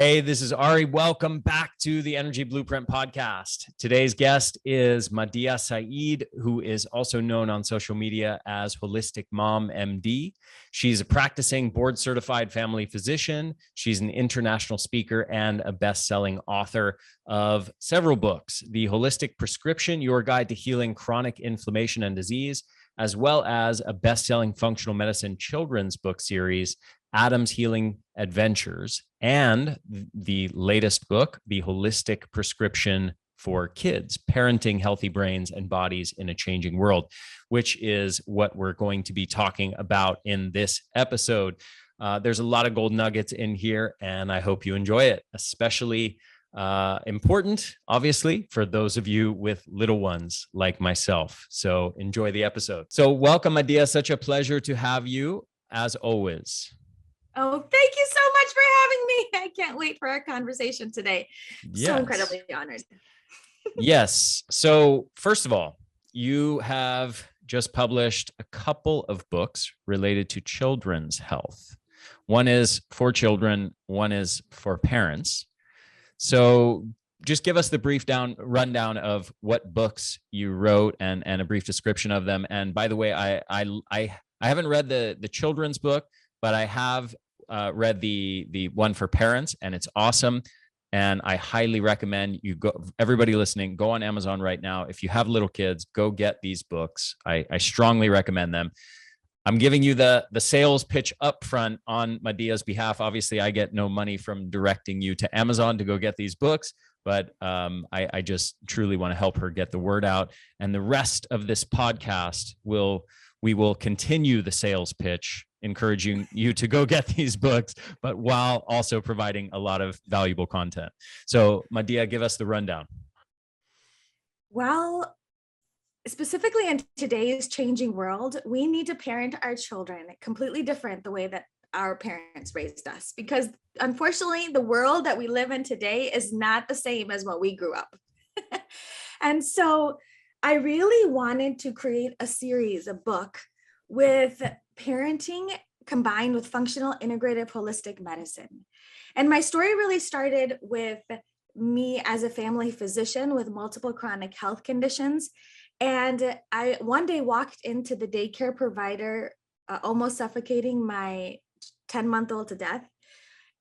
Hey, this is Ari. Welcome back to the Energy Blueprint podcast. Today's guest is Madiha Saeed, who is also known on social media as Holistic Mom MD. She's a practicing board-certified family physician. She's an international speaker and a best-selling author of several books: The Holistic Prescription, Your Guide to Healing Chronic Inflammation and Disease, as well as a best-selling functional medicine children's book series, Adam's Healing Adventures, and the latest book, The Holistic Prescription for Kids, Parenting Healthy Brains and Bodies in a Changing World, which is what we're going to be talking about in this episode. There's a lot of gold nuggets in here, and I hope you enjoy it, especially important, obviously, for those of you with little ones like myself. So enjoy the episode. So welcome, Madiha. Such a pleasure to have you, as always. Oh, thank you so much for having me. I can't wait for our conversation today. Yes. So incredibly honored. Yes. So first of all, you have just published a couple of books related to children's health. One is for children, one is for parents. So just give us the brief rundown of what books you wrote and a brief description of them. And by the way, I haven't read the children's book, but I have read the one for parents, and it's awesome. And I highly recommend you go. Everybody listening, go on Amazon right now. If you have little kids, go get these books. I strongly recommend them. I'm giving you the sales pitch up front on Madiha's behalf. Obviously, I get no money from directing you to Amazon to go get these books, but I just truly want to help her get the word out. And the rest of this podcast we will continue the sales pitch, encouraging you to go get these books, but while also providing a lot of valuable content. So Madiha, give us the rundown. Well, specifically in today's changing world, we need to parent our children completely different the way that our parents raised us, because unfortunately, the world that we live in today is not the same as what we grew up. And so I really wanted to create a series, a book with parenting combined with functional integrative holistic medicine. And my story really started with me as a family physician with multiple chronic health conditions. And I one day walked into the daycare provider, almost suffocating my 10-month-old to death.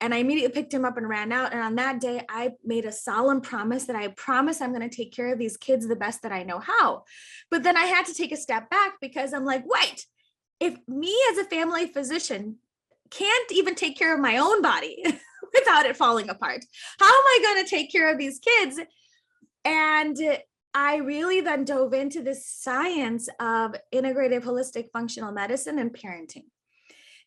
And I immediately picked him up and ran out. And on that day, I made a solemn promise that I promise I'm going to take care of these kids the best that I know how. But then I had to take a step back, because I'm like, wait, if me as a family physician can't even take care of my own body without it falling apart, how am I going to take care of these kids? And I really then dove into this science of integrative holistic functional medicine and parenting.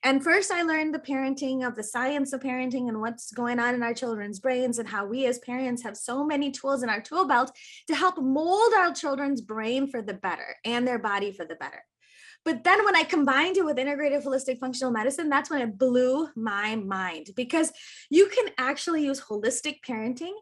And first, I learned the science of parenting and what's going on in our children's brains, and how we as parents have so many tools in our tool belt to help mold our children's brain for the better and their body for the better. But then when I combined it with integrative holistic functional medicine, that's when it blew my mind, because you can actually use holistic parenting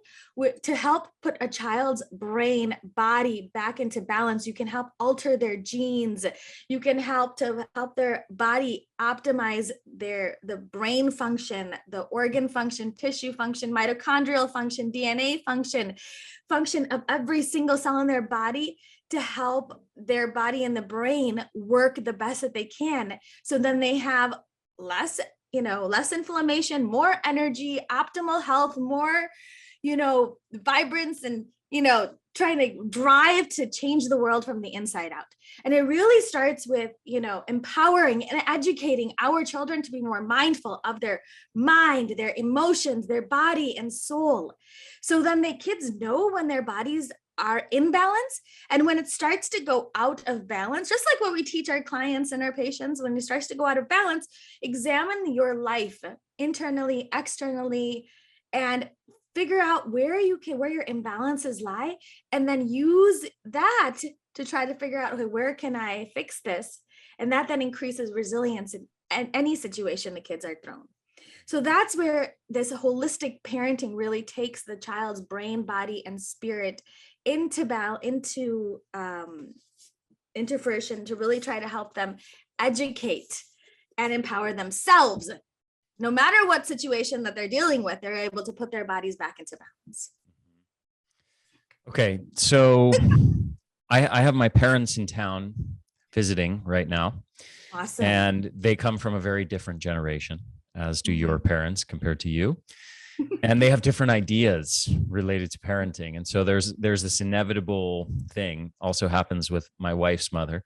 to help put a child's brain, body back into balance. You can help alter their genes. You can help their body optimize the brain function, the organ function, tissue function, mitochondrial function, DNA function of every single cell in their body, to help their body and the brain work the best that they can. So then they have less inflammation, more energy, optimal health, more, vibrance, and, trying to drive to change the world from the inside out. And it really starts with, empowering and educating our children to be more mindful of their mind, their emotions, their body and soul. So then the kids know when their bodies are in balance, and when it starts to go out of balance, just like what we teach our clients and our patients, when it starts to go out of balance, examine your life internally, externally, and figure out where your imbalances lie, and then use that to try to figure out, okay, where can I fix this? And that then increases resilience in any situation the kids are thrown. So that's where this holistic parenting really takes the child's brain, body, and spirit into fruition, to really try to help them educate and empower themselves No matter what situation that they're dealing with, they're able to put their bodies back into balance. Okay, so I have my parents in town visiting right now, Awesome. and they come from a very different generation, as do your Mhm. parents compared to you. And they have different ideas related to parenting. And so there's this inevitable thing also happens with my wife's mother,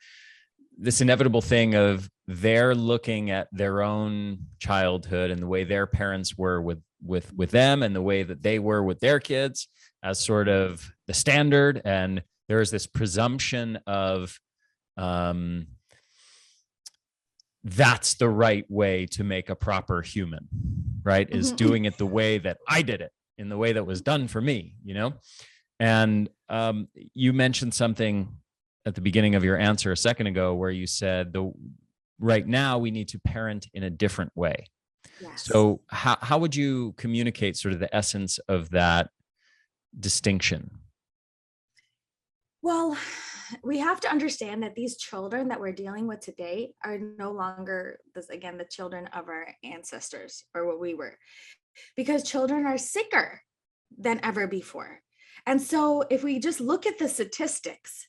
this inevitable thing of they're looking at their own childhood and the way their parents were with them and the way that they were with their kids as sort of the standard. And there is this presumption of that's the right way to make a proper human, right? Is doing it the way that I did it, in the way that was done for me, you know? And you mentioned something at the beginning of your answer a second ago where you said right now we need to parent in a different way. Yes. So how would you communicate sort of the essence of that distinction? Well, we have to understand that these children that we're dealing with today are no longer, the children of our ancestors or what we were, because children are sicker than ever before. And so if we just look at the statistics,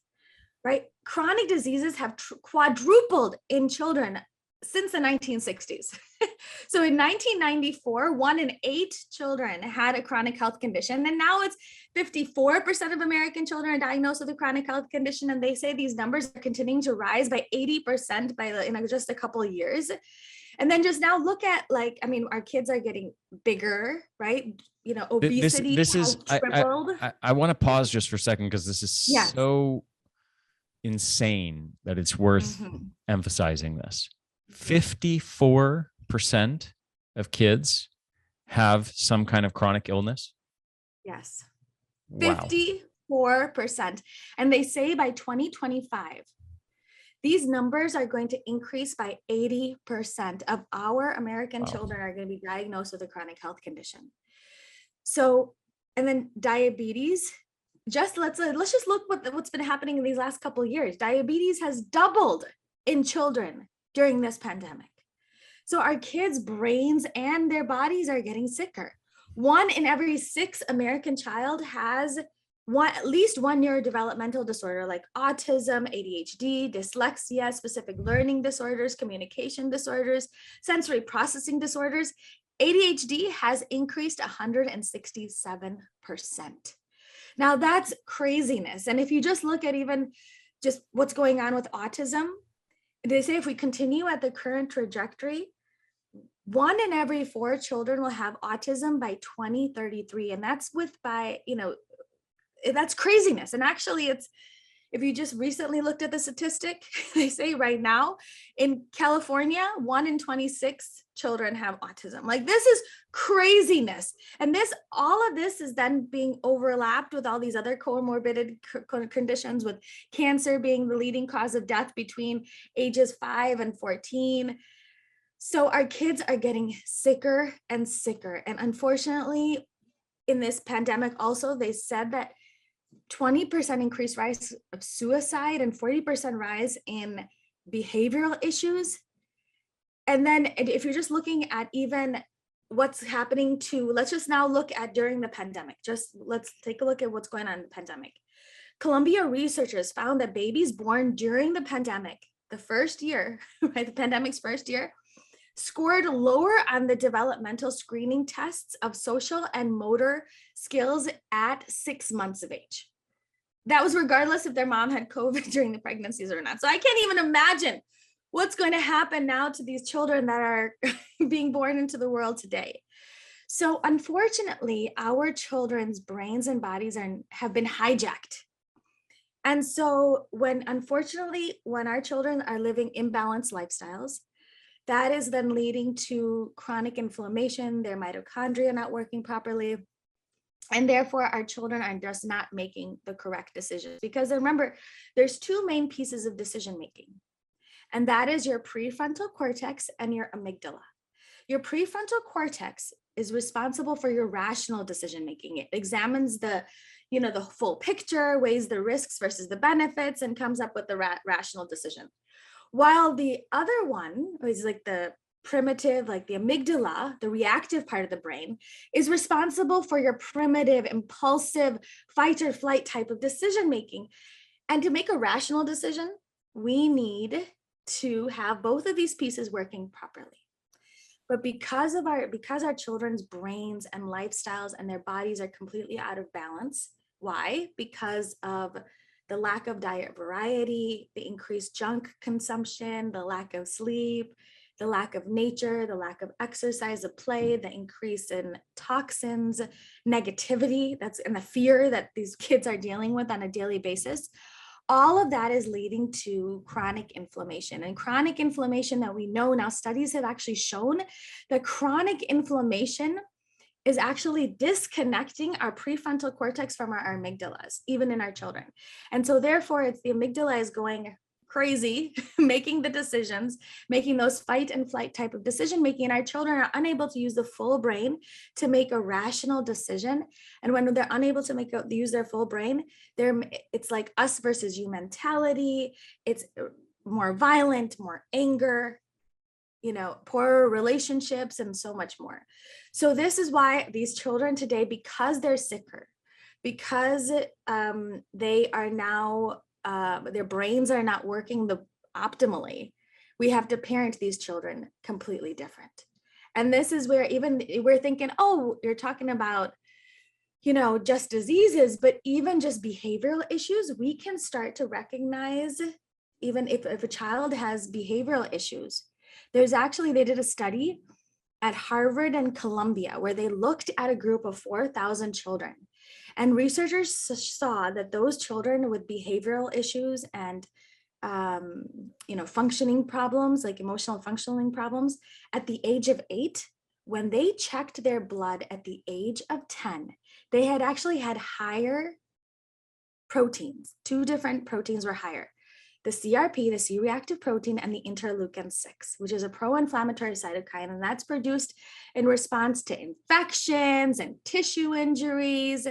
right, chronic diseases have quadrupled in children since the 1960s. So in 1994, 1 in 8 children had a chronic health condition. And now it's 54% of American children are diagnosed with a chronic health condition. And they say these numbers are continuing to rise by 80% in just a couple of years. And then just now look at our kids are getting bigger, right? Obesity has tripled. I want to pause just for a second because this is so insane that it's worth emphasizing this. 54% of kids have some kind of chronic illness. Yes. Wow. 54%. And they say by 2025, these numbers are going to increase by 80% of our American children are going to be diagnosed with a chronic health condition. So, and then diabetes, let's just look what's been happening in these last couple of years. Diabetes has doubled in children during this pandemic. So our kids' brains and their bodies are getting sicker. 1 in every 6 American child has at least one neurodevelopmental disorder like autism, ADHD, dyslexia, specific learning disorders, communication disorders, sensory processing disorders. ADHD has increased 167%. Now that's craziness. And if you just look at even just what's going on with autism, they say if we continue at the current trajectory, 1 in every 4 children will have autism by 2033. And that's that's craziness. And actually if you just recently looked at the statistic, they say right now in California, 1 in 26 children have autism. Like, this is craziness. And all of this is then being overlapped with all these other comorbid conditions, with cancer being the leading cause of death between ages 5 and 14. So our kids are getting sicker and sicker. And unfortunately, in this pandemic also, they said that 20% increased rise of suicide and 40% rise in behavioral issues. And then if you're just looking at even what's happening let's just now look at during the pandemic, let's take a look at what's going on in the pandemic. Columbia researchers found that babies born during the pandemic, the first year, right, the pandemic's first year, scored lower on the developmental screening tests of social and motor skills at 6 months of age. That was regardless if their mom had COVID during the pregnancies or not. So I can't even imagine what's going to happen now to these children that are being born into the world today. So unfortunately, our children's brains and bodies have been hijacked. And so unfortunately, when our children are living imbalanced lifestyles, that is then leading to chronic inflammation, their mitochondria not working properly. And therefore, our children are just not making the correct decisions. Because remember, there's 2 main pieces of decision making. And that is your prefrontal cortex and your amygdala. Your prefrontal cortex is responsible for your rational decision making. It examines the full picture, weighs the risks versus the benefits, and comes up with the rational decision. While the other one is like the primitive, like the amygdala, the reactive part of the brain, is responsible for your primitive, impulsive, fight or flight type of decision making. And to make a rational decision, we need to have both of these pieces working properly. But because our children's brains and lifestyles and their bodies are completely out of balance. Why? Because of the lack of diet variety, the increased junk consumption, the lack of sleep, the lack of nature, the lack of exercise, of play, the increase in toxins, negativity, and the fear that these kids are dealing with on a daily basis. All of that is leading to chronic inflammation. And chronic inflammation that we know now, studies have actually shown that chronic inflammation is actually disconnecting our prefrontal cortex from our amygdalas, even in our children. And so therefore, it's the amygdala is going crazy, making the decisions, making those fight and flight type of decision making. And our children are unable to use the full brain to make a rational decision. And when they're unable to use their full brain, it's like us versus you mentality. It's more violent, more anger, poorer relationships, and so much more. So this is why these children today, because they're sicker, because they are now their brains are not working optimally, we have to parent these children completely different. And this is where even we're thinking, oh, you're talking about, just diseases, but even just behavioral issues, we can start to recognize, even if a child has behavioral issues. They did a study at Harvard and Columbia where they looked at a group of 4,000 children. And researchers saw that those children with behavioral issues and, functioning problems, like emotional functioning problems, at the age of 8, when they checked their blood at the age of 10, they had actually had higher proteins. 2 different proteins were higher. The CRP, the C-reactive protein, and the interleukin-6, which is a pro-inflammatory cytokine, and that's produced in response to infections and tissue injuries.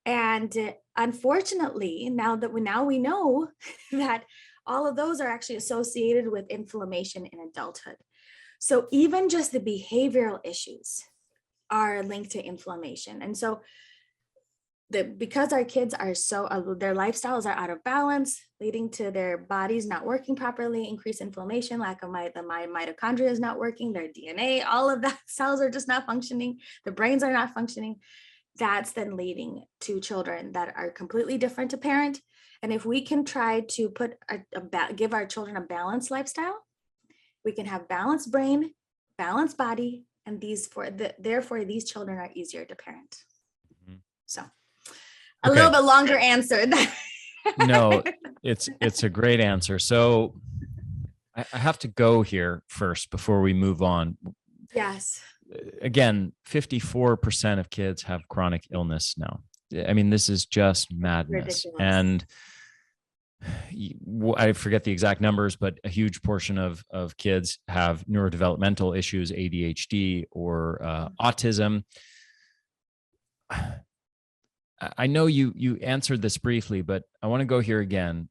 And unfortunately, now we know that all of those are actually associated with inflammation in adulthood. So even just the behavioral issues are linked to inflammation. And so because our kids are their lifestyles are out of balance, leading to their bodies not working properly, increased inflammation, lack of the mitochondria is not working, their DNA, all of that cells are just not functioning, the brains are not functioning. That's then leading to children that are completely different to parent. And if we can try to give our children a balanced lifestyle, we can have balanced brain, balanced body, and therefore these children are easier to parent. Mm-hmm. So a little bit longer answer. No, it's a great answer. So I have to go here first before we move on. Yes. Again, 54% of kids have chronic illness now. I mean, this is just madness. Ridiculous. And I forget the exact numbers, but a huge portion of kids have neurodevelopmental issues, ADHD or autism. I know you answered this briefly, but I want to go here again.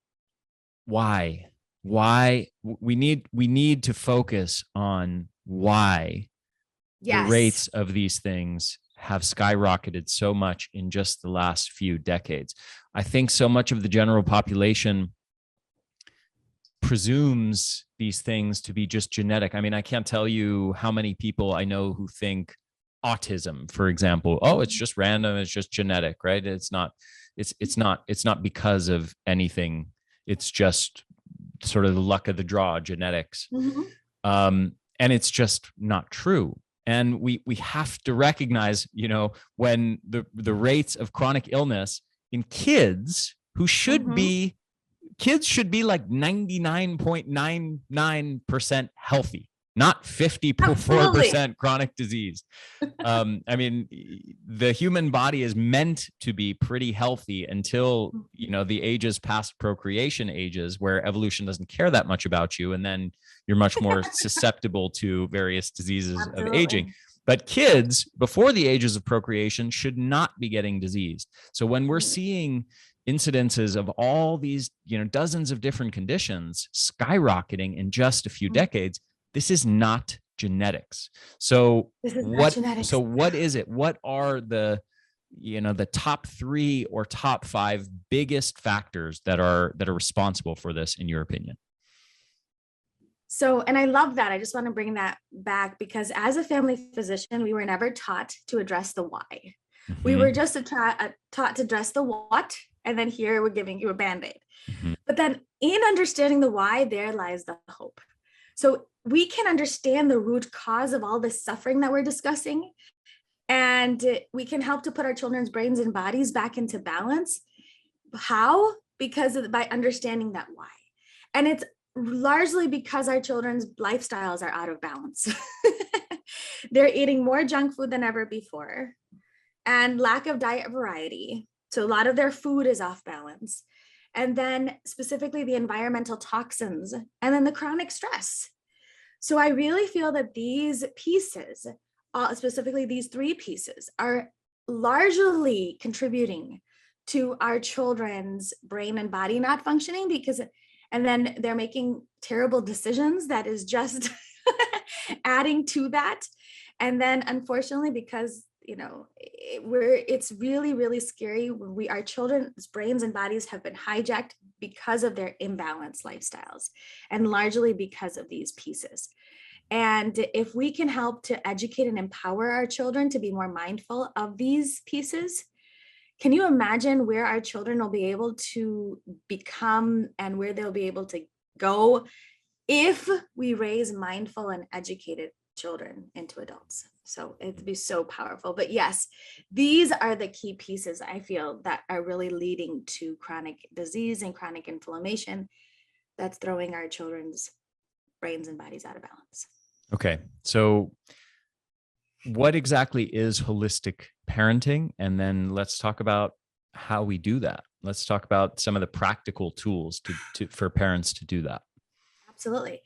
Why we need to focus on why the rates of these things have skyrocketed so much in just the last few decades. I think so much of the general population presumes these things to be just genetic. I mean, I can't tell you how many people I know who think autism, for example, oh, it's just random, it's just genetic, right? It's not because of anything. It's just sort of the luck of the draw, genetics. Mm-hmm. And it's just not true. And we have to recognize, when the rates of chronic illness in kids who should mm-hmm. be, kids should be like 99.99% healthy, not 54% chronic disease. I mean, the human body is meant to be pretty healthy until, the ages past procreation ages where evolution doesn't care that much about you. And then you're much more susceptible to various diseases Absolutely. Of aging. But kids before the ages of procreation should not be getting diseased. So when we're seeing incidences of all these, dozens of different conditions skyrocketing in just a few decades, this is not genetics. So This is not genetics. what is it? What are the top 3 or top 5 biggest factors that are responsible for this, in your opinion? So, and I love that. I just want to bring that back because as a family physician, we were never taught to address the why. We were just taught to address the what, and then here we're giving you a Band-Aid. But then in understanding the why, there lies the hope. So we can understand the root cause of all this suffering that we're discussing, and we can help to put our children's brains and bodies back into balance. How? Because by understanding that why. And it's largely because our children's lifestyles are out of balance. They're eating more junk food than ever before, and lack of diet variety. So a lot of their food is off balance. And then specifically the environmental toxins, and then the chronic stress. So I really feel that these pieces, specifically these 3 pieces, are largely contributing to our children's brain and body not functioning, and then they're making terrible decisions that is just adding to that. And then unfortunately, because it's really, really scary when our children's brains and bodies have been hijacked because of their imbalanced lifestyles, and largely because of these pieces. And if we can help to educate and empower our children to be more mindful of these pieces, can you imagine where our children will be able to become and where they'll be able to go if we raise mindful and educated children into adults? So it'd be so powerful. But yes, these are the key pieces I feel that are really leading to chronic disease and chronic inflammation that's throwing our children's brains and bodies out of balance. Okay. So what exactly is holistic parenting? And then let's talk about how we do that. Let's talk about some of the practical tools for parents to do that. Absolutely.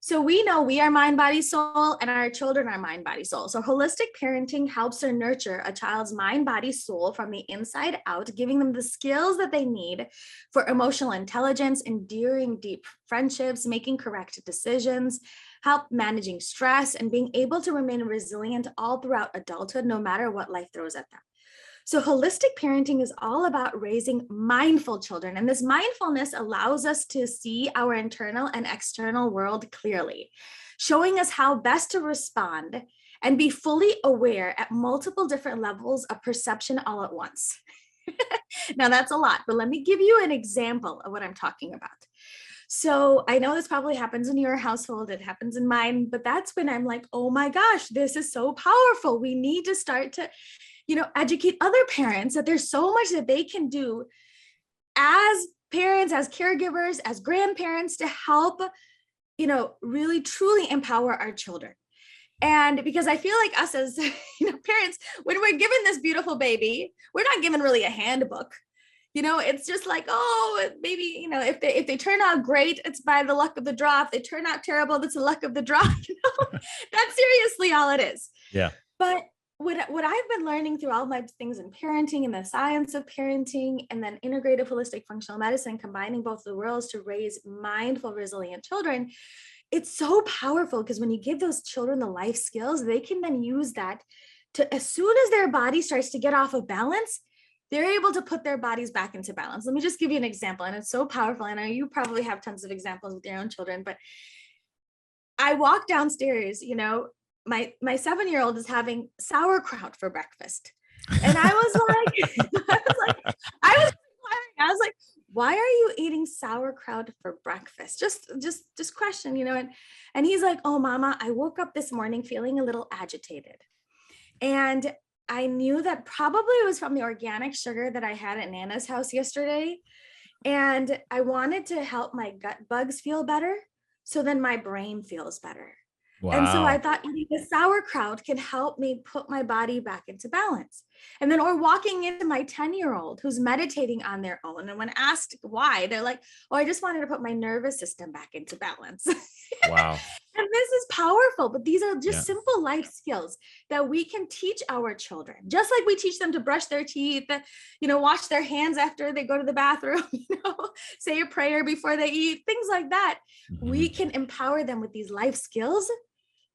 So we know we are mind, body, soul, and our children are mind, body, soul. So holistic parenting helps to nurture a child's mind, body, soul from the inside out, giving them the skills that they need for emotional intelligence, enduring deep friendships, making correct decisions, help managing stress, and being able to remain resilient all throughout adulthood, no matter what life throws at them. So holistic parenting is all about raising mindful children. And this mindfulness allows us to see our internal and external world clearly, showing us how best to respond and be fully aware at multiple different levels of perception all at once. Now that's a lot, but let me give you an example of what I'm talking about. So I know this probably happens in your household, it happens in mine, but that's when I'm like, oh my gosh, this is so powerful. We need to start to educate other parents that there's so much that they can do as parents, as caregivers, as grandparents to help, really truly empower our children. And because I feel like us as parents, when we're given this beautiful baby, we're not given really a handbook. It's just like, oh, maybe, if they turn out great, it's by the luck of the draw. If they turn out terrible, that's the luck of the draw. That's seriously all it is. Yeah. But what I've been learning through all my things in parenting and the science of parenting, and then integrative holistic functional medicine, combining both the worlds to raise mindful, resilient children, it's so powerful because when you give those children the life skills, they can then use that to, as soon as their body starts to get off of balance, they're able to put their bodies back into balance. Let me just give you an example, and it's so powerful. I know you probably have tons of examples with your own children, but I walk downstairs, my 7-year-old is having sauerkraut for breakfast. And I was like, why are you eating sauerkraut for breakfast? Just question, and he's like, oh, Mama, I woke up this morning feeling a little agitated. And I knew that probably it was from the organic sugar that I had at Nana's house yesterday. And I wanted to help my gut bugs feel better. So then my brain feels better. Wow. And so I thought eating the sauerkraut can help me put my body back into balance. And then, or walking into my 10-year-old who's meditating on their own. And when asked why, they're like, oh, I just wanted to put my nervous system back into balance. Wow. And this is powerful, but these are just simple life skills that we can teach our children, just like we teach them to brush their teeth, wash their hands after they go to the bathroom, say a prayer before they eat, things like that. Mm-hmm. We can empower them with these life skills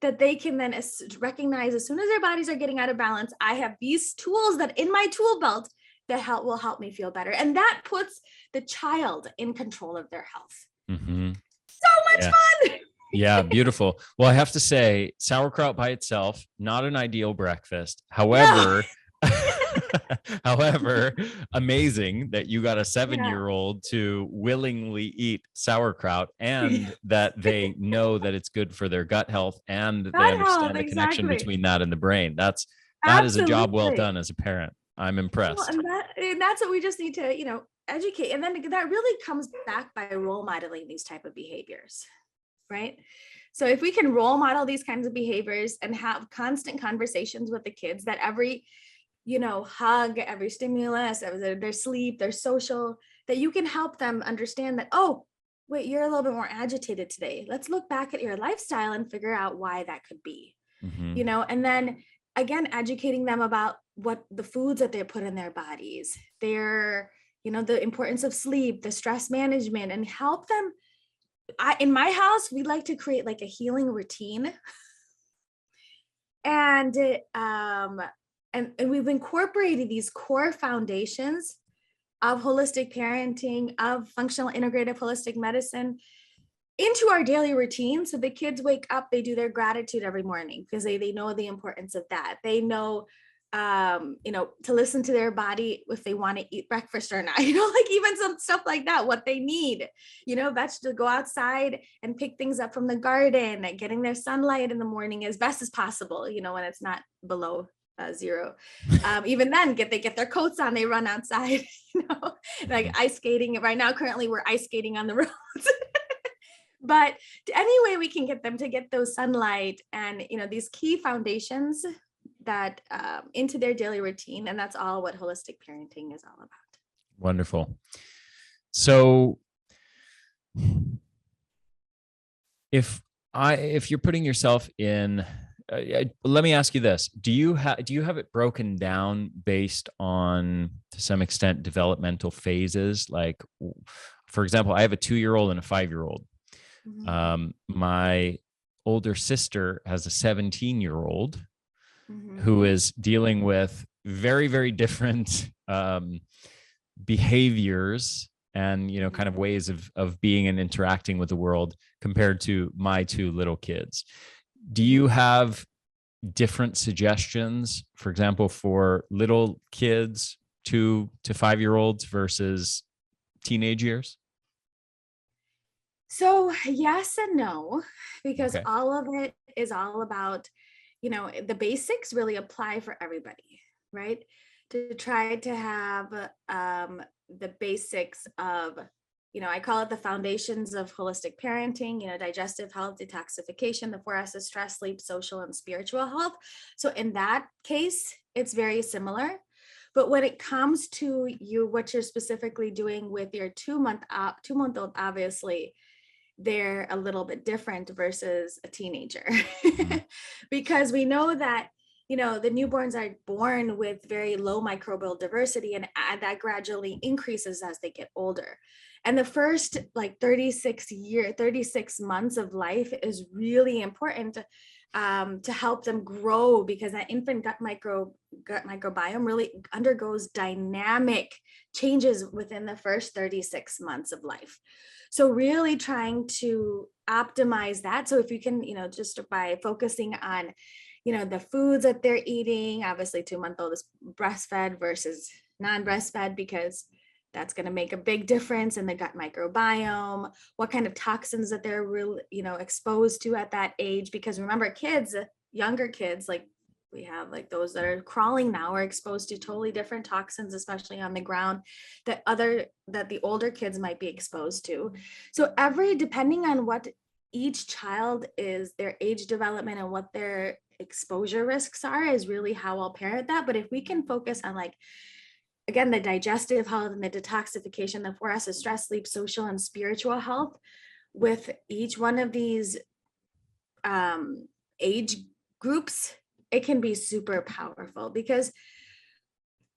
that they can then recognize as soon as their bodies are getting out of balance, I have these tools that in my tool belt that will help me feel better. And that puts the child in control of their health. Mm-hmm. So much fun. Yeah, beautiful. Well, I have to say, sauerkraut by itself, not an ideal breakfast. However, however, amazing that you got a 7-year-old to willingly eat sauerkraut, and that they know that it's good for their gut health, and they understand the connection between that and the brain. That is a job well done as a parent. I'm impressed. Well, and that's what we just need to, educate. And then that really comes back by role modeling these type of behaviors, right? So if we can role model these kinds of behaviors and have constant conversations with the kids, that every, hug, every stimulus, their sleep, their social, that you can help them understand that, oh, wait, you're a little bit more agitated today. Let's look back at your lifestyle and figure out why that could be, and then again, educating them about what the foods that they put in their bodies, their, the importance of sleep, the stress management, and help them. In my house, we like to create like a healing routine. And we've incorporated these core foundations of holistic parenting, of functional integrative holistic medicine into our daily routine. So the kids wake up, they do their gratitude every morning because they know the importance of that. They know, to listen to their body if they want to eat breakfast or not, like even some stuff like that, what they need, vegetables, go outside and pick things up from the garden, getting their sunlight in the morning as best as possible, when it's not below 0. Even then they get their coats on, they run outside, like ice skating. Right now, currently we're ice skating on the roads. But any way we can get them to get those sunlight and, these key foundations that into their daily routine. And that's all what holistic parenting is all about. Wonderful. So if you're putting yourself in, let me ask you this. Do you have it broken down based on, to some extent, developmental phases? Like, for example, I have a 2-year-old and a 5-year-old. Mm-hmm. My older sister has a 17-year-old who is dealing with very, very different behaviors and, kind of ways of being and interacting with the world compared to my 2 little kids. Do you have different suggestions, for example, for little kids, 2 to 5-year-olds versus teenage years? So yes and no, because all of it is all about, the basics really apply for everybody, right? To try to have the basics of, I call it the foundations of holistic parenting, digestive health, detoxification, the 4 S's: stress, sleep, social, and spiritual health. So in that case, it's very similar. But when it comes to what you're specifically doing with your 2-month-old, obviously, they're a little bit different versus a teenager. Because we know that, the newborns are born with very low microbial diversity, and that gradually increases as they get older. And the first 36 months of life is really important to help them grow, because that infant gut microbiome really undergoes dynamic changes within the first 36 months of life. So really trying to optimize that. So if you can, just by focusing on, the foods that they're eating, obviously 2-month-old is breastfed versus non-breastfed, because that's going to make a big difference in the gut microbiome, what kind of toxins that they're really, exposed to at that age. Because remember, kids, younger kids, like we have like those that are crawling now, are exposed to totally different toxins, especially on the ground, that the older kids might be exposed to. So depending on what each child is, their age development and what their exposure risks are, is really how I'll parent that. But if we can focus on, like, again, the digestive health and the detoxification, the 4 S's: stress, sleep, social, and spiritual health, with each one of these age groups, it can be super powerful. Because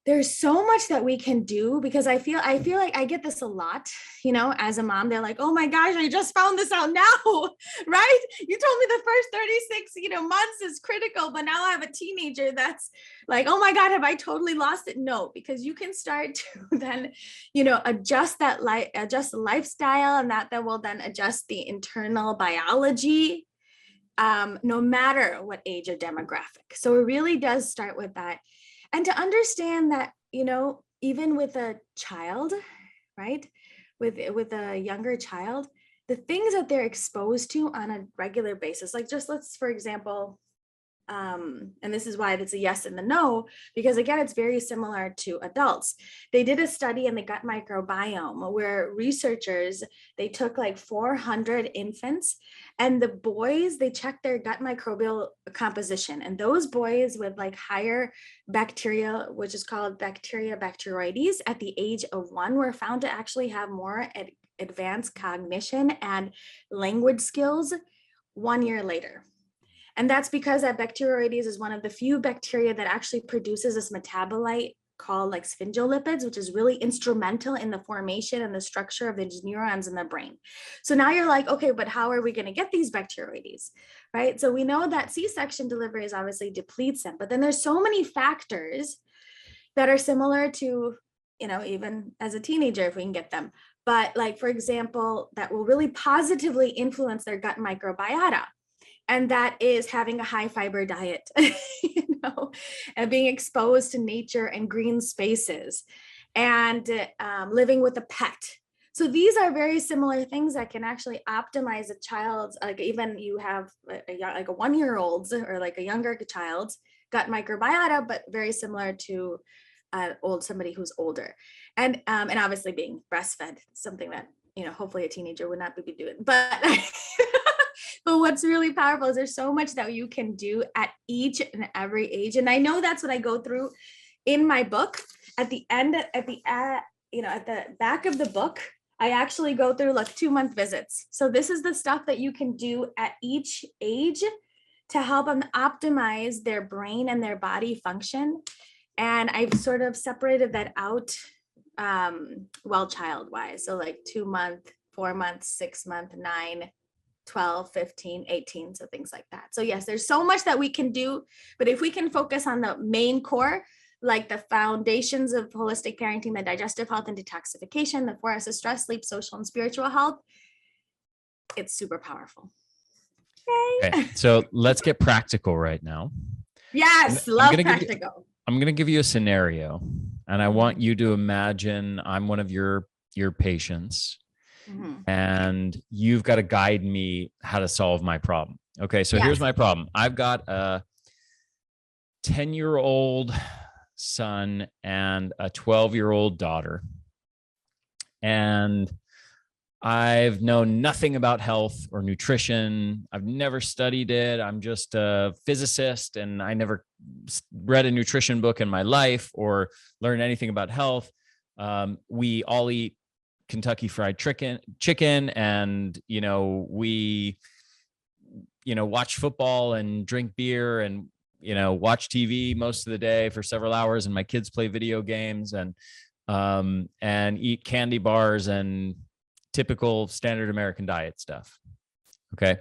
there's so much that we can do, because I feel like I get this a lot, as a mom. They're like, oh my gosh, I just found this out now. Right? You told me the first 36, months is critical, but now I have a teenager that's like, oh my God, have I totally lost it? No, because you can start to then, adjust adjust the lifestyle, and that will then adjust the internal biology, no matter what age or demographic. So it really does start with that. And to understand that, even with a child, right, with a younger child, the things that they're exposed to on a regular basis, like just let's, for example, and this is why it's a yes and the no, because again, it's very similar to adults. They did a study in the gut microbiome where researchers, they took like 400 infants, and the boys, they checked their gut microbial composition. And those boys with like higher bacteria, which is called bacteria bacteroides, at the age of 1 were found to actually have more advanced cognition and language skills 1 year later. And that's because that Bacteroides is one of the few bacteria that actually produces this metabolite called like sphingolipids, which is really instrumental in the formation and the structure of the neurons in the brain. So now you're like, okay, but how are we going to get these Bacteroides, right? So we know that C-section delivery is obviously depletes them, but then there's so many factors that are similar to, even as a teenager, if we can get them. But like, for example, that will really positively influence their gut microbiota. And that is having a high fiber diet, and being exposed to nature and green spaces, and living with a pet. So these are very similar things that can actually optimize a child's, like even you have like a 1-year-old's or like a younger child's gut microbiota, but very similar to somebody who's older. And obviously being breastfed, something that, hopefully a teenager would not be doing, but but what's really powerful is there's so much that you can do at each and every age. And I know that's what I go through in my book. At the end, at the back of the book, I actually go through like 2-month visits. So this is the stuff that you can do at each age to help them optimize their brain and their body function. And I've sort of separated that out child wise. So like 2 month, 4 months, 6 month, 9, 12, 15, 18, so things like that. So yes, there's so much that we can do, but if we can focus on the main core, like the foundations of holistic parenting, the digestive health and detoxification, the 4 S's of stress, sleep, social, and spiritual health, it's super powerful. Yay. Okay, so let's get practical right now. Yes, love practical. I'm going to give you a scenario, and I want you to imagine I'm one of your patients. Mm-hmm. And you've got to guide me how to solve my problem. Okay, so Here's my problem. I've got a 10-year-old son and a 12-year-old daughter. And I've known nothing about health or nutrition. I've never studied it. I'm just a physicist, and I never read a nutrition book in my life or learned anything about health. We all eat Kentucky Fried Chicken, and we watch football and drink beer and watch TV most of the day for several hours, and my kids play video games and eat candy bars and typical standard American diet stuff. Okay,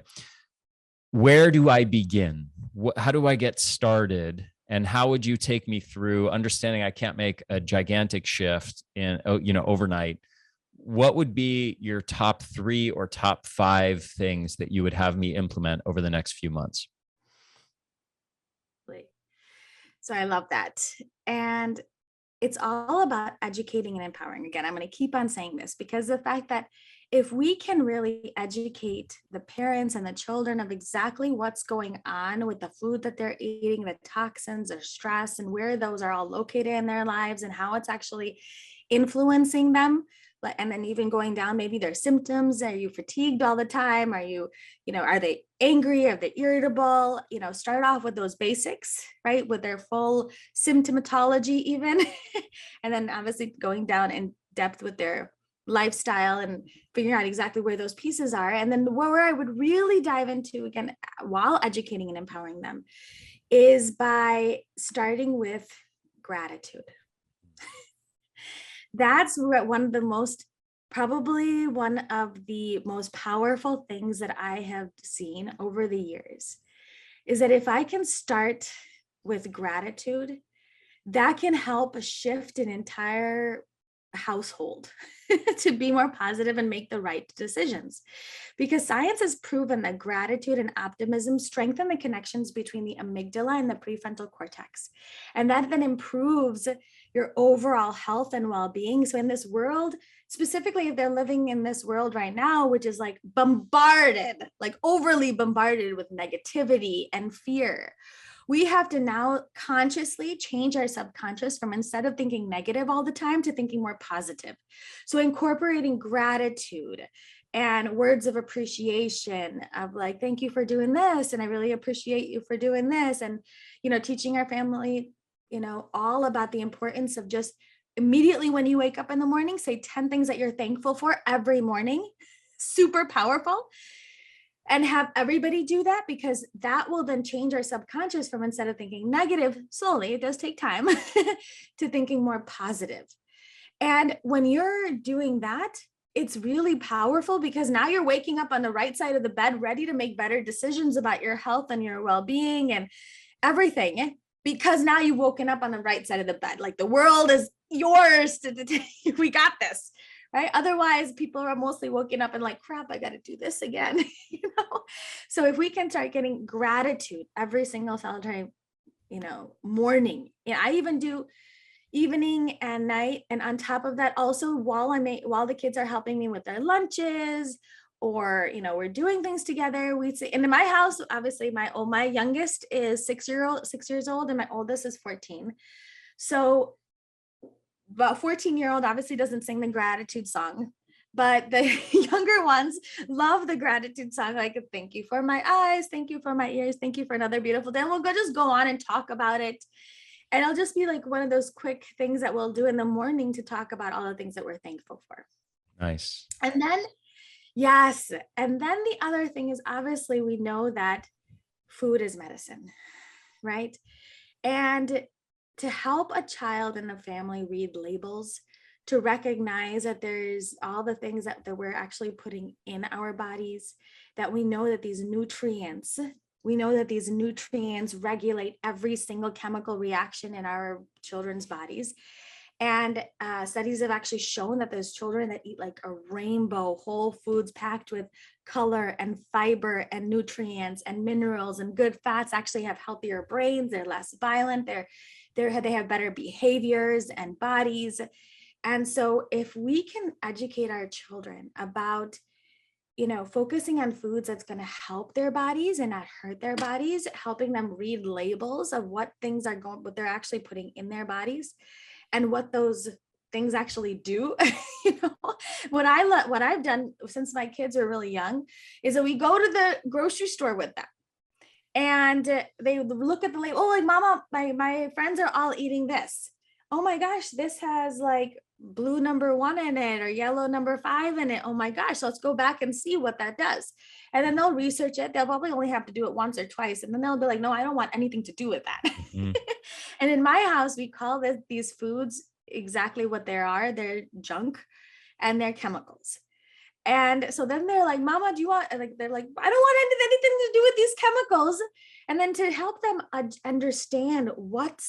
where do I begin? How do I get started? And how would you take me through understanding I can't make a gigantic shift in overnight? What would be your top 3 or top 5 things that you would have me implement over the next few months? So I love that. And it's all about educating and empowering. Again, I'm going to keep on saying this because the fact that if we can really educate the parents and the children of exactly what's going on with the food that they're eating, the toxins or stress, and where those are all located in their lives and how it's actually influencing them, and then even going down maybe their symptoms. Are you fatigued all the time? Are you, are they angry? Are they irritable? Start off with those basics, right? With their full symptomatology even. And then obviously going down in depth with their lifestyle and figuring out exactly where those pieces are. And then where I would really dive into, again, while educating and empowering them, is by starting with gratitude. That's probably one of the most powerful things that I have seen over the years is that if I can start with gratitude, that can help shift an entire household to be more positive and make the right decisions. Because science has proven that gratitude and optimism strengthen the connections between the amygdala and the prefrontal cortex. And that then improves your overall health and well-being. So in this world, specifically if they're living in this world right now, which is like bombarded, like overly bombarded with negativity and fear, we have to now consciously change our subconscious from, instead of thinking negative all the time, to thinking more positive. So incorporating gratitude and words of appreciation of like, thank you for doing this, and I really appreciate you for doing this. And, teaching our family, all about the importance of just immediately when you wake up in the morning, say 10 things that you're thankful for every morning. Super powerful. And have everybody do that, because that will then change our subconscious from, instead of thinking negative, slowly, it does take time, to thinking more positive. And when you're doing that, it's really powerful, because now you're waking up on the right side of the bed, ready to make better decisions about your health and your well-being and everything, because now you've woken up on the right side of the bed. Like, the world is yours we got this. Right? Otherwise, people are mostly woken up and like, crap, I got to do this again. So if we can start getting gratitude every single solitary, morning, I even do evening and night. And on top of that, also while the kids are helping me with their lunches, or, we're doing things together, we say, and in my house, obviously my youngest is 6 years old, and my oldest is 14. So about 14-year-old obviously doesn't sing the gratitude song, but the younger ones love the gratitude song, like, thank you for my eyes, thank you for my ears, thank you for another beautiful day. And we'll just go on and talk about it. And it'll just be like one of those quick things that we'll do in the morning to talk about all the things that we're thankful for. Nice. And then, yes. And then the other thing is, obviously we know that food is medicine, right? And to help a child and a family read labels, to recognize that there's all the things that we're actually putting in our bodies, that we know that these nutrients regulate every single chemical reaction in our children's bodies. And studies have actually shown that those children that eat like a rainbow whole foods packed with color and fiber and nutrients and minerals and good fats actually have healthier brains. They're less violent. They have better behaviors and bodies. And so if we can educate our children about, focusing on foods that's going to help their bodies and not hurt their bodies, helping them read labels of what they're actually putting in their bodies and what those things actually do. What I've done since my kids are really young is that we go to the grocery store with them. And they look at the label. Oh, like, Mama, my friends are all eating this. Oh my gosh, this has like blue number 1 in it or yellow number 5 in it. Oh my gosh, let's go back and see what that does. And then they'll research it. They'll probably only have to do it once or twice. And then they'll be like, no, I don't want anything to do with that. Mm-hmm. And in my house, we call these foods exactly what they are. They're junk and they're chemicals. And so then they're like, Mama, do you want, like, they're like, I don't want anything to do with these chemicals. And then to help them understand what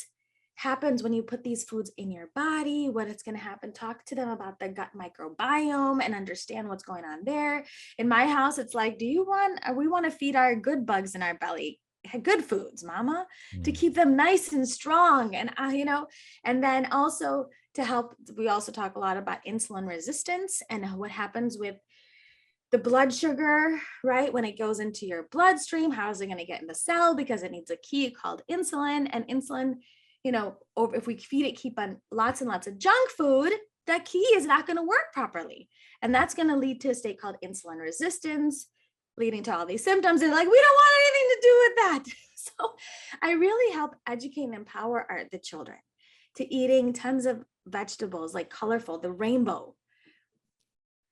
happens when you put these foods in your body, what it's going to happen, talk to them about the gut microbiome and understand what's going on there. In my house, it's like, we want to feed our good bugs in our belly good foods, Mama, to keep them nice and strong. And, and then also to help, we also talk a lot about insulin resistance and what happens with the blood sugar, right? When it goes into your bloodstream, how is it going to get in the cell? Because it needs a key called insulin. And insulin, if we feed it, keep on lots and lots of junk food, that key is not going to work properly. And that's going to lead to a state called insulin resistance, leading to all these symptoms. And like, we don't want anything to do with that. So I really help educate and empower the children to eating tons of vegetables, like colorful, the rainbow,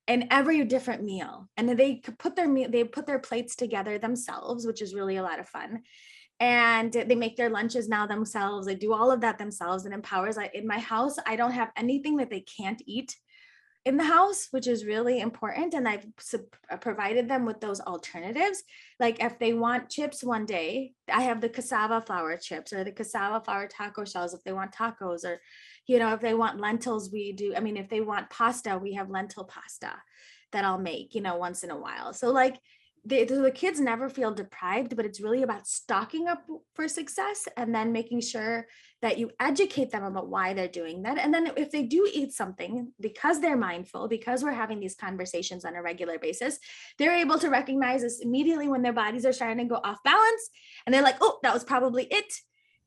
in every different meal. And then they put their plates together themselves, which is really a lot of fun. and they make their lunches now themselves. They do all of that themselves and empowers. In my house, I don't have anything that they can't eat in the house, which is really important. And I've provided them with those alternatives. Like if they want chips one day, I have the cassava flour chips or the cassava flour taco shells if they want tacos, or, if they want lentils, we do. I mean, if they want pasta, we have lentil pasta that I'll make, once in a while. So like the kids never feel deprived, but it's really about stocking up for success and then making sure that you educate them about why they're doing that. And then if they do eat something, because they're mindful, because we're having these conversations on a regular basis, they're able to recognize this immediately when their bodies are starting to go off balance. And they're like, oh, that was probably it.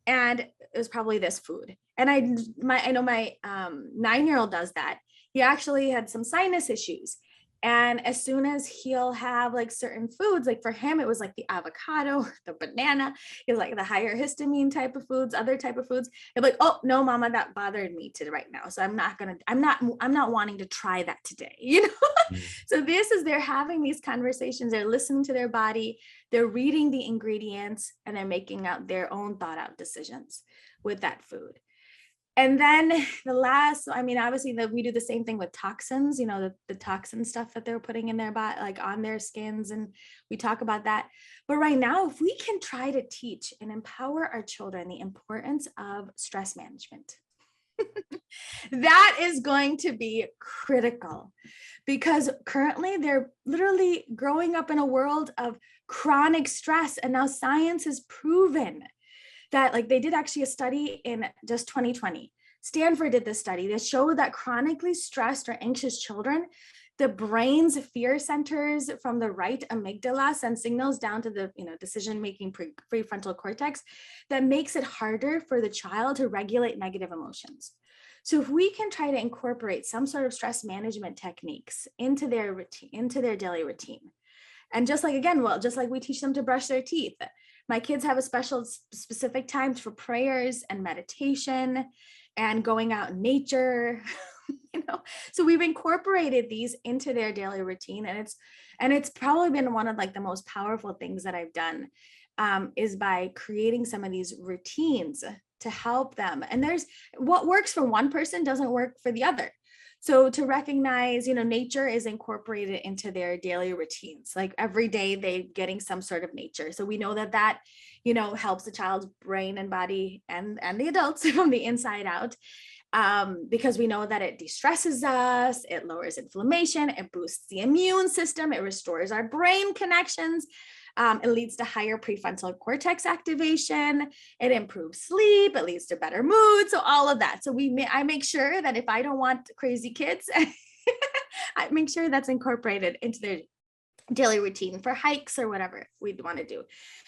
And it was probably this food. And I know my 9-year-old does that. He actually had some sinus issues. And as soon as he'll have like certain foods, like for him, it was like the avocado, the banana, it was like the higher histamine type of foods, other type of foods. They're like, oh no, mama, that bothered me to right now. So I'm not wanting to try that today, So they're having these conversations, they're listening to their body, they're reading the ingredients, and they're making out their own thought out decisions with that food. And then obviously we do the same thing with toxins, the toxin stuff that they're putting in their body, like on their skins. And we talk about that. But right now, if we can try to teach and empower our children the importance of stress management, that is going to be critical, because currently they're literally growing up in a world of chronic stress. And now science has proven that, like, they did actually a study in just 2020. Stanford did this study that showed that chronically stressed or anxious children, the brain's fear centers from the right amygdala send signals down to the decision-making prefrontal cortex that makes it harder for the child to regulate negative emotions. So if we can try to incorporate some sort of stress management techniques into their routine, into their daily routine, and just like we teach them to brush their teeth, my kids have a specific times for prayers and meditation and going out in nature, so we've incorporated these into their daily routine. And it's probably been one of like the most powerful things that I've done, is by creating some of these routines to help them. And there's what works for one person doesn't work for the other. So to recognize, nature is incorporated into their daily routines. Like every day they're getting some sort of nature. So we know that helps the child's brain and body and the adults from the inside out, because we know that it de-stresses us, it lowers inflammation, it boosts the immune system, it restores our brain connections. It leads to higher prefrontal cortex activation. It improves sleep. It leads to better mood. So all of that. So I make sure that if I don't want crazy kids, I make sure that's incorporated into their daily routine for hikes or whatever we'd want to do.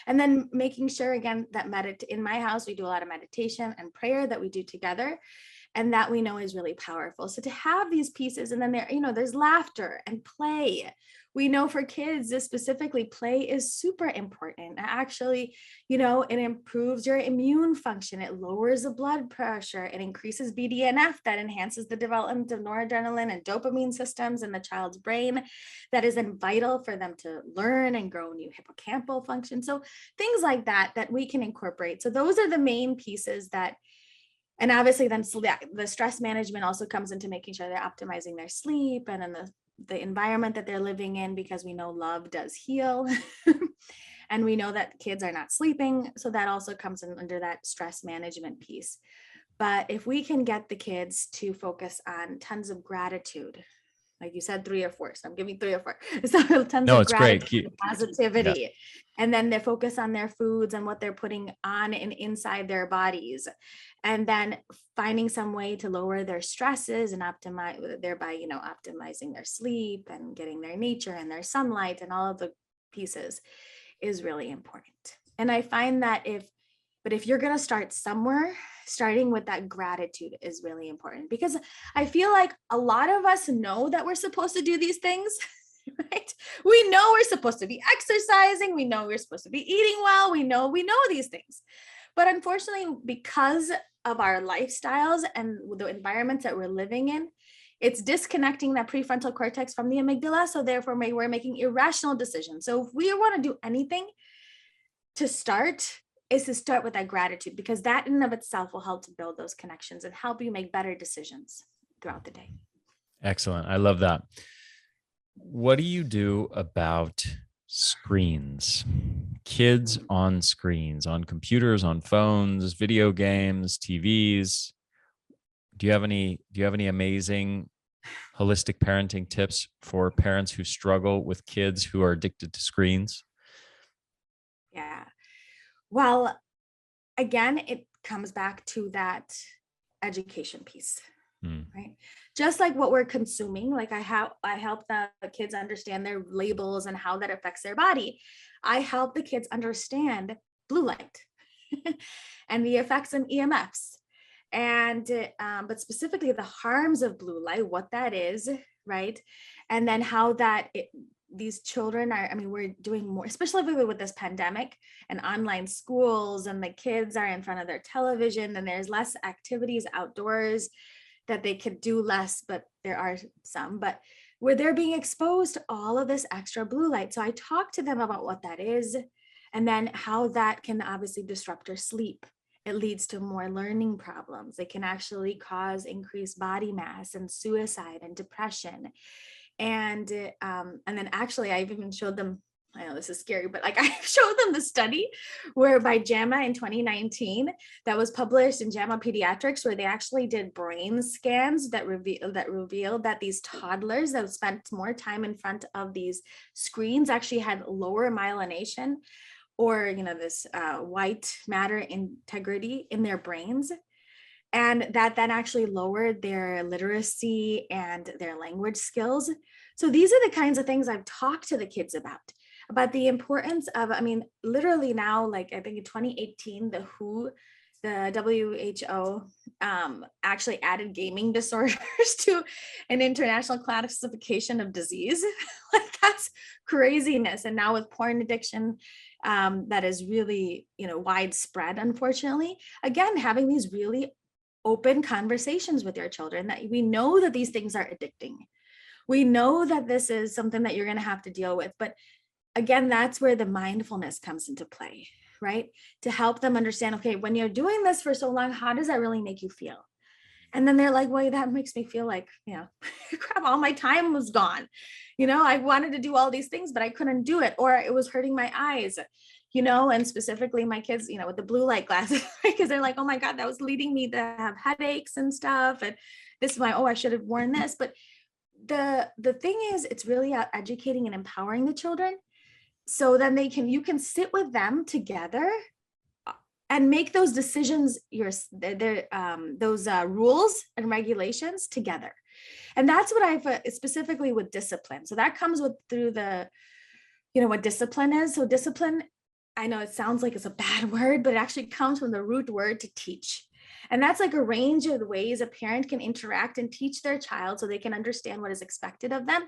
And then making sure, again, that in my house, we do a lot of meditation and prayer that we do together. And that we know is really powerful. So to have these pieces, and then there's laughter and play. We know for kids, specifically, play is super important. Actually, it improves your immune function. It lowers the blood pressure. It increases BDNF that enhances the development of noradrenaline and dopamine systems in the child's brain. That is vital for them to learn and grow new hippocampal function. So things like that we can incorporate. So those are the main pieces that. And obviously then the stress management also comes into making sure they're optimizing their sleep and then the environment that they're living in, because we know love does heal. And we know that kids are not sleeping. So that also comes in under that stress management piece. But if we can get the kids to focus on tons of gratitude, like you said, 3 or 4. So I'm giving 3 or 4. So tons of gratitude, positivity. Yeah. And then they focus on their foods and what they're putting on and inside their bodies. And then finding some way to lower their stresses and thereby optimizing their sleep and getting their nature and their sunlight and all of the pieces is really important. And I find that if you're going to start somewhere, starting with that gratitude is really important, because I feel like a lot of us know that we're supposed to do these things, right? We know we're supposed to be exercising. We know we're supposed to be eating well. We know these things. But unfortunately, because of our lifestyles and the environments that we're living in, it's disconnecting that prefrontal cortex from the amygdala. So therefore, we're making irrational decisions. So if we want to do anything to start is to start with that gratitude, because that in and of itself will help to build those connections and help you make better decisions throughout the day. Excellent. I love that. What do you do about screens? Kids on screens, on computers, on phones, video games, TVs. Do you have any amazing holistic parenting tips for parents who struggle with kids who are addicted to screens? Yeah. Well, again, it comes back to that education piece, Hmm. right? Just like what we're consuming, like I help the kids understand their labels and how that affects their body. I help the kids understand blue light and the effects of EMFs, and but specifically the harms of blue light, what that is, right? And then how that these children are, I mean, we're doing more, especially with this pandemic and online schools, and the kids are in front of their television, and there's less activities outdoors that they could do less, but there are some, but where they're being exposed to all of this extra blue light. So I talk to them about what that is, and then how that can obviously disrupt their sleep. It leads to more learning problems. It can actually cause increased body mass and suicide and depression. And then actually I've even showed them, I know this is scary, but like I showed them the study where by JAMA in 2019 that was published in JAMA Pediatrics, where they actually did brain scans that revealed that these toddlers that spent more time in front of these screens actually had lower myelination, or this white matter integrity in their brains. And that then actually lowered their literacy and their language skills. So these are the kinds of things I've talked to the kids about the importance of, I mean, literally now, like I think in 2018, the WHO actually added gaming disorders to an international classification of disease. Like that's craziness. And now with porn addiction, that is really, widespread, unfortunately. Again, having these really open conversations with your children, that we know that these things are addicting. We know that this is something that you're going to have to deal with. But again, that's where the mindfulness comes into play, right? To help them understand, okay, when you're doing this for so long, how does that really make you feel? And then they're like, well, that makes me feel like, crap, all my time was gone. I wanted to do all these things, but I couldn't do it, or it was hurting my eyes, and specifically my kids, with the blue light glasses, because they're like, oh my God, that was leading me to have headaches and stuff. And this is why, I should have worn this. But the thing is, it's really educating and empowering the children. So then you can sit with them together and make those decisions, those rules and regulations together. And that's what I've specifically with discipline. So that comes through what discipline is. So discipline, I know it sounds like it's a bad word, but it actually comes from the root word to teach. And that's like a range of the ways a parent can interact and teach their child so they can understand what is expected of them.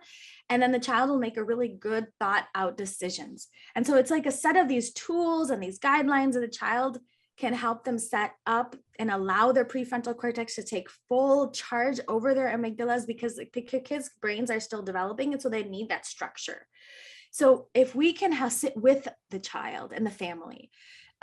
And then the child will make a really good thought out decisions. And so it's like a set of these tools and these guidelines that the child can help them set up and allow their prefrontal cortex to take full charge over their amygdalas, because the kids' brains are still developing. And so they need that structure. So if we can sit with the child and the family,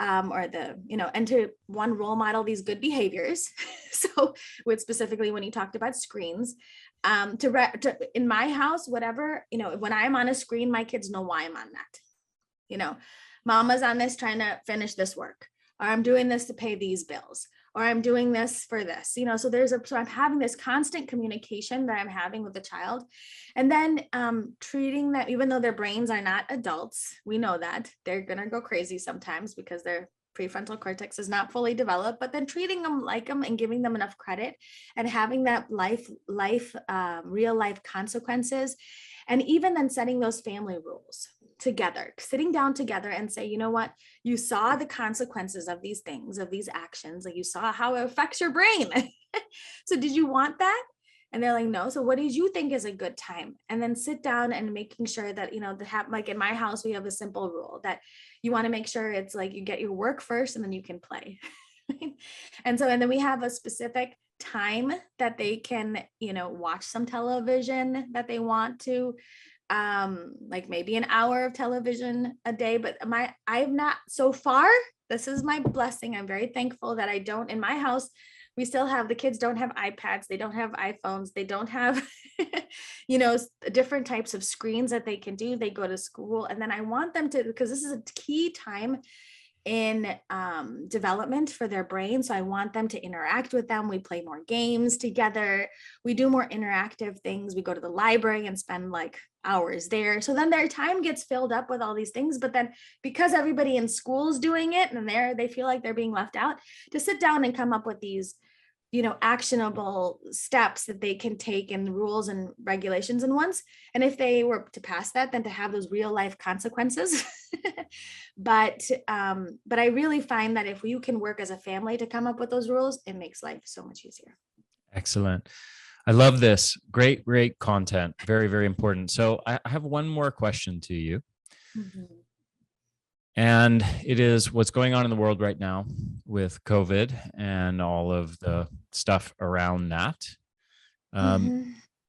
and to one, role model these good behaviors. So with specifically when you talked about screens, in my house, whatever, when I'm on a screen, my kids know why I'm on that. Mama's on this trying to finish this work, or I'm doing this to pay these bills, or I'm doing this for this, so I'm having this constant communication that I'm having with the child. And then treating them, even though their brains are not adults, we know that they're going to go crazy sometimes because their prefrontal cortex is not fully developed, but then treating them like them and giving them enough credit and having that real life consequences. And even then setting those family rules together, sitting down together and say, you know what, you saw the consequences of these things, of these actions, like you saw how it affects your brain. So did you want that? And they're like, no. So what did you think is a good time? And then sit down and making sure that, like in my house, we have a simple rule that you want to make sure it's like you get your work first and then you can play. And then we have a specific time that they can, watch some television that they want to, like maybe an hour of television a day. But I've not so far, This is my blessing. I'm very thankful that I don't, in my house, we still have, the kids don't have iPads, they don't have iPhones, they don't have, different types of screens that they can do. They go to school, and then I want them to, because this is a key time in development for their brain. So I want them to interact with them. We play more games together. We do more interactive things. We go to the library and spend like hours there. So then their time gets filled up with all these things. But then because everybody in school's doing it and they feel like they're being left out, to sit down and come up with these actionable steps that they can take and rules and regulations. And if they were to pass that, then to have those real life consequences. But I really find that if you can work as a family to come up with those rules, it makes life so much easier. Excellent. I love this. Great content. Very, very important. So I have one more question to you. Mm-hmm. And it is what's going on in the world right now with COVID and all of the stuff around that.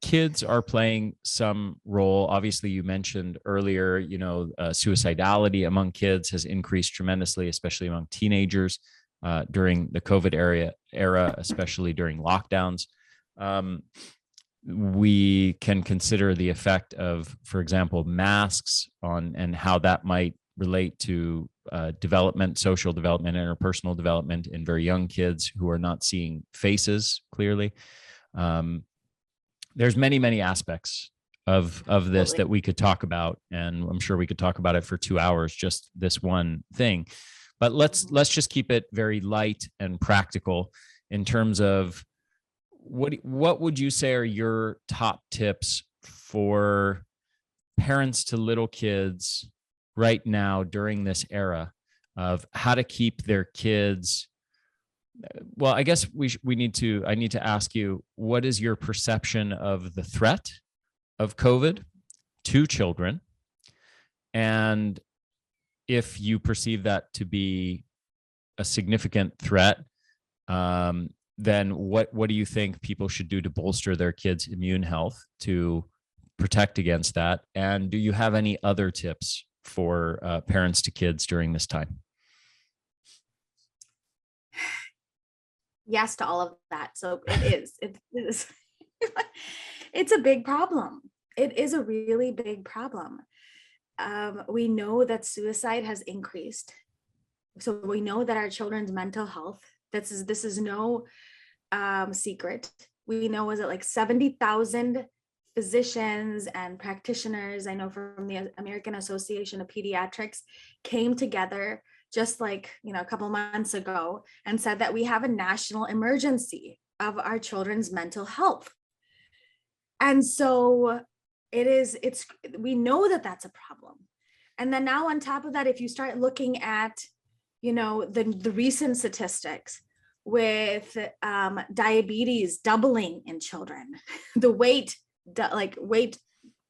Kids are playing some role. Obviously, you mentioned earlier, suicidality among kids has increased tremendously, especially among teenagers during the COVID era, especially during lockdowns. We can consider the effect of, for example, masks on and how that might relate to development, social development, interpersonal development in very young kids who are not seeing faces clearly. There's many aspects of this that we could talk about, and I'm sure we could talk about it for 2 hours, just this one thing. But let's just keep it very light and practical in terms of what would you say are your top tips for parents to little kids right now during this era of how to keep their kids? Well, I guess I need to ask you, what is your perception of the threat of COVID to children? And if you perceive that to be a significant threat, then what do you think people should do to bolster their kids' immune health to protect against that? And do you have any other tips for parents to kids during this time? Yes to all of that. So it is it's a big problem. It is a really big problem. We know that suicide has increased. So we know that our children's mental health, this is no secret. We know, was it like 70,000 physicians and practitioners, I know from the American Association of Pediatrics, came together just like, a couple months ago and said that we have a national emergency of our children's mental health. And so we know that that's a problem. And then now on top of that, if you start looking at, the recent statistics with diabetes doubling in children, the weight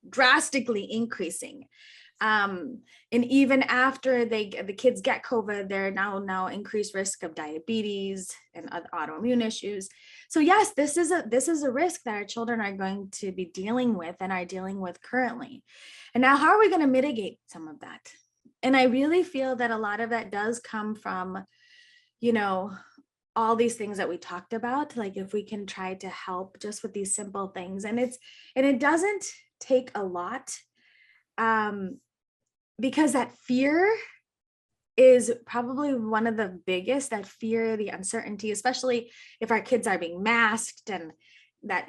drastically increasing. And even after the kids get COVID, they're now increased risk of diabetes and other autoimmune issues. So yes, this is a risk that our children are going to be dealing with and are dealing with currently. And now, how are we going to mitigate some of that? And I really feel that a lot of that does come from, all these things that we talked about. Like if we can try to help just with these simple things, and it doesn't take a lot. Because that fear is probably one of the biggest, that fear, the uncertainty, especially if our kids are being masked, and that,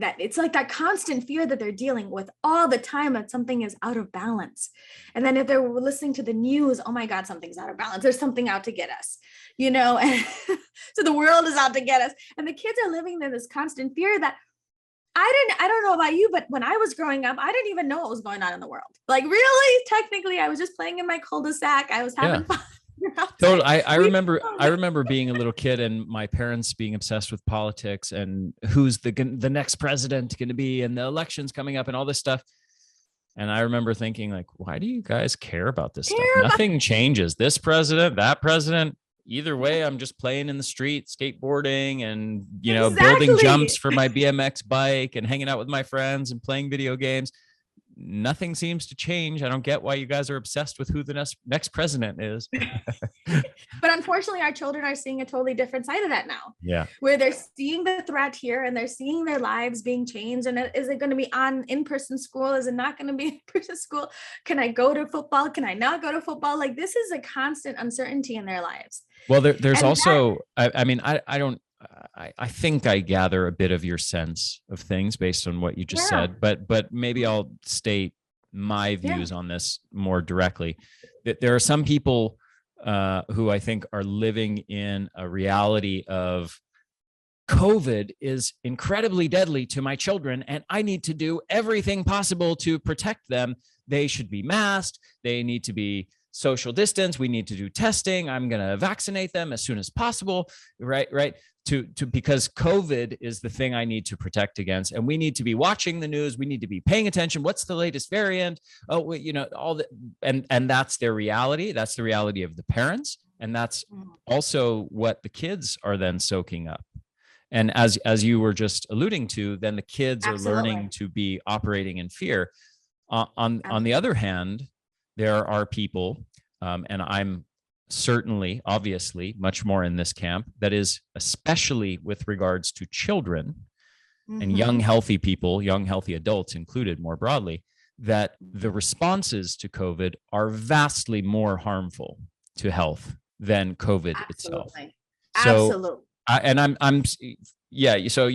that it's like that constant fear that they're dealing with all the time, that something is out of balance. And then if they're listening to the news, oh my God, something's out of balance. There's something out to get us, and so the world is out to get us. And the kids are living in this constant fear that I don't know about you, but when I was growing up, I didn't even know what was going on in the world. Like really, technically, I was just playing in my cul-de-sac. I was having fun. Totally. I remember being a little kid and my parents being obsessed with politics and who's the next president going to be, and the elections coming up and all this stuff. And I remember thinking, like, why do you guys care about this stuff? Nothing changes. This president, that president. Either way, I'm just playing in the street, skateboarding, and building jumps for my BMX bike and hanging out with my friends and playing video games. nothing seems to change. I don't get why you guys are obsessed with who the next president is. But unfortunately, our children are seeing a totally different side of that now. Yeah. Where they're seeing the threat here and they're seeing their lives being changed. And is it going to be on in-person school? Is it not going to be in-person school? Can I go to football? Can I not go to football? Like, this is a constant uncertainty in their lives. Well, there's And also, I mean, I don't, I think I gather a bit of your sense of things based on what you just said, but maybe I'll state my views on this more directly. That there are some people who I think are living in a reality of COVID is incredibly deadly to my children, and I need to do everything possible to protect them. They should be masked. They need to be social distance. We need to do testing. I'm going to vaccinate them as soon as possible. Right. Because COVID is the thing I need to protect against. And we need to be watching the news. We need to be paying attention. What's the latest variant? Oh, you know, all the, and that's their reality. That's the reality of the parents. And that's also what the kids are then soaking up. And as you were just alluding to, then the kids are learning to be operating in fear. On the other hand, there are people, and I'm certainly, obviously, much more in this camp, that is especially with regards to children and young, healthy people, young, healthy adults included more broadly, that the responses to COVID are vastly more harmful to health than COVID itself. Absolutely. Yeah. So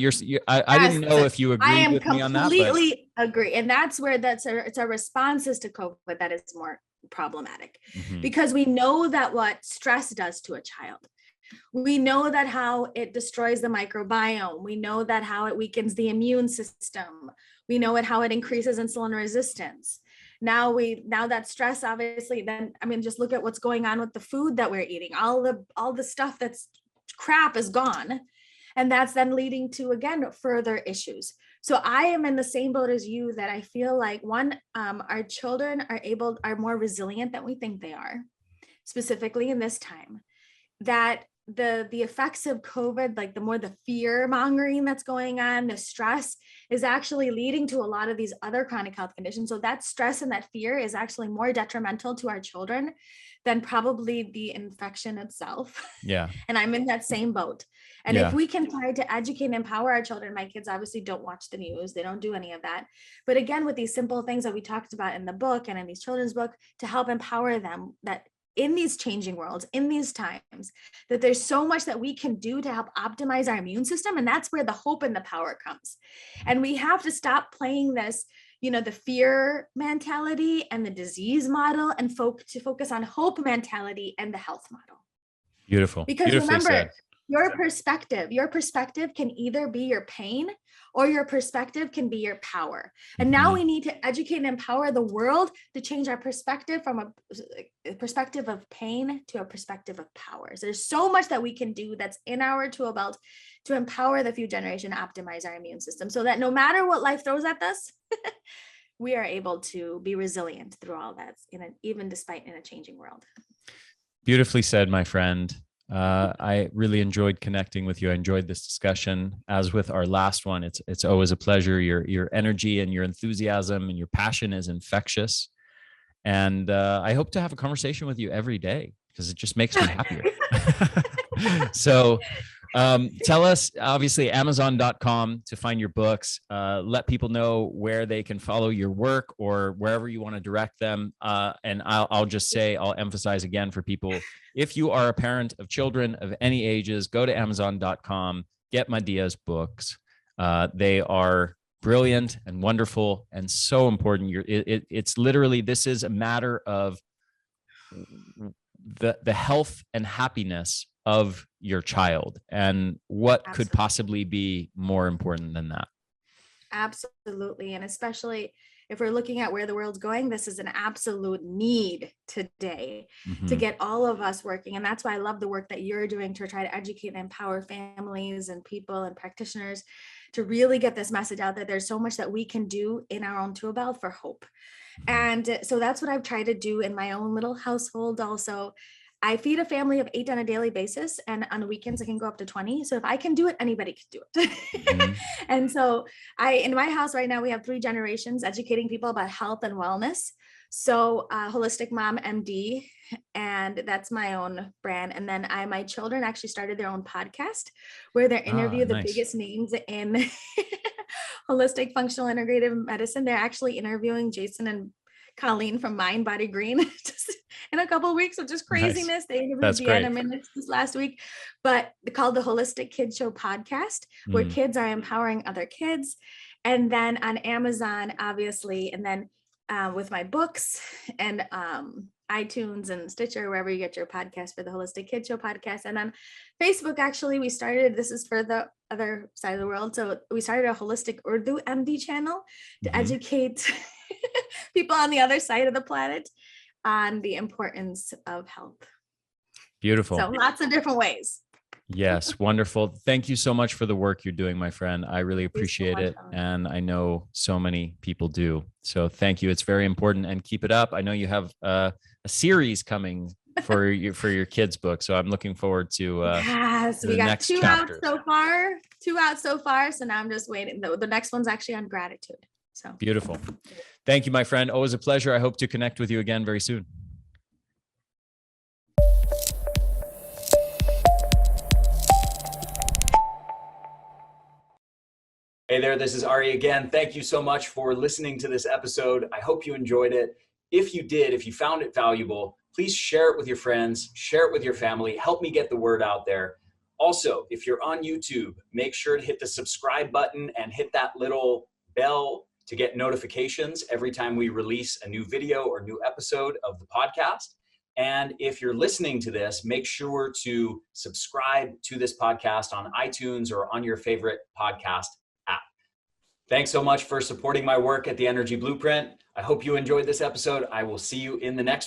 I didn't know if you agreed with me on that. I completely agree. And that's where it's our responses to COVID that is more problematic, because we know that what stress does to a child. We know that how it destroys the microbiome. We know that how it weakens the immune system. We know how it increases insulin resistance. Now that stress, obviously, then, I mean, just look at what's going on with the food that we're eating. All the stuff that's crap is gone. And that's then leading to, again, further issues. So I am in the same boat as you, that I feel like our children are more resilient than we think they are, specifically in this time, that the effects of COVID, like the fear mongering that's going on, the stress is actually leading to a lot of these other chronic health conditions. So that stress and that fear is actually more detrimental to our children than probably the infection itself. Yeah. And I'm in that same boat. And if we can try to educate and empower our children, my kids obviously don't watch the news. They don't do any of that. But again, with these simple things that we talked about in the book and in these children's book, to help empower them, that in these changing worlds, in these times, that there's so much that we can do to help optimize our immune system. And that's where the hope and the power comes. And we have to stop playing this, the fear mentality and the disease model, and focus on hope mentality and the health model. Beautiful. Because remember, your perspective can either be your pain, or your perspective can be your power. And now we need to educate and empower the world to change our perspective from a perspective of pain to a perspective of power. So there's so much that we can do that's in our tool belt to empower the future generation, optimize our immune system, so that no matter what life throws at us, we are able to be resilient through all that, even despite in a changing world. Beautifully said, my friend. I really enjoyed connecting with you. I enjoyed this discussion. As with our last one, it's always a pleasure. Your energy and your enthusiasm and your passion is infectious. And I hope to have a conversation with you every day, because it just makes me happier. So tell us, obviously, Amazon.com to find your books. Let people know where they can follow your work, or wherever you want to direct them. And I'll just say, I'll emphasize again for people, if you are a parent of children of any ages, go to Amazon.com, get Madiha's books. They are brilliant and wonderful and so important. It's literally, this is a matter of the health and happiness of your child, and what could possibly be more important than that. Absolutely. And especially if we're looking at where the world's going, this is an absolute need today to get all of us working. And that's why I love the work that you're doing to try to educate and empower families and people and practitioners to really get this message out, that there's so much that we can do in our own tool belt for hope. And so that's what I've tried to do in my own little household also. I feed a family of 8 on a daily basis, and on the weekends I can go up to 20. So if I can do it, anybody can do it. Mhm. And so in my house right now, we have 3 generations educating people about health and wellness. So Holistic Mom MD, and that's my own brand. And then my children actually started their own podcast where they interview the Nice. biggest names in holistic functional integrative medicine. They're actually interviewing Jason and Colleen from Mind Body Green just in a couple of weeks, which is Nice. craziness. They interviewed That's great. Deanna Minutes this last week, but called the Holistic Kid Show podcast, where kids are empowering other kids. And then on Amazon, obviously, and then with my books and iTunes and Stitcher, wherever you get your podcast, for the Holistic Kid Show podcast. And on Facebook, actually, we started, this is for the other side of the world. So we started a Holistic Urdu MD channel to educate people on the other side of the planet on the importance of health. Beautiful. So lots of different ways. Yes, wonderful. Thank you so much for the work you're doing, my friend. I really appreciate it. And I know so many people do. So thank you. It's very important, and keep it up. I know you have a series coming for your kids' book. So I'm looking forward to yes, we got 2 chapters. out so far. 2 out so far. So now I'm just waiting. The next one's actually on gratitude. So beautiful. Thank you, my friend. Always a pleasure. I hope to connect with you again very soon. Hey there, this is Ari again. Thank you so much for listening to this episode. I hope you enjoyed it. If you did, if you found it valuable, please share it with your friends, share it with your family, help me get the word out there. Also, if you're on YouTube, make sure to hit the subscribe button and hit that little bell to get notifications every time we release a new video or new episode of the podcast. And if you're listening to this, make sure to subscribe to this podcast on iTunes or on your favorite podcast app. Thanks so much for supporting my work at the Energy Blueprint. I hope you enjoyed this episode. I will see you in the next one.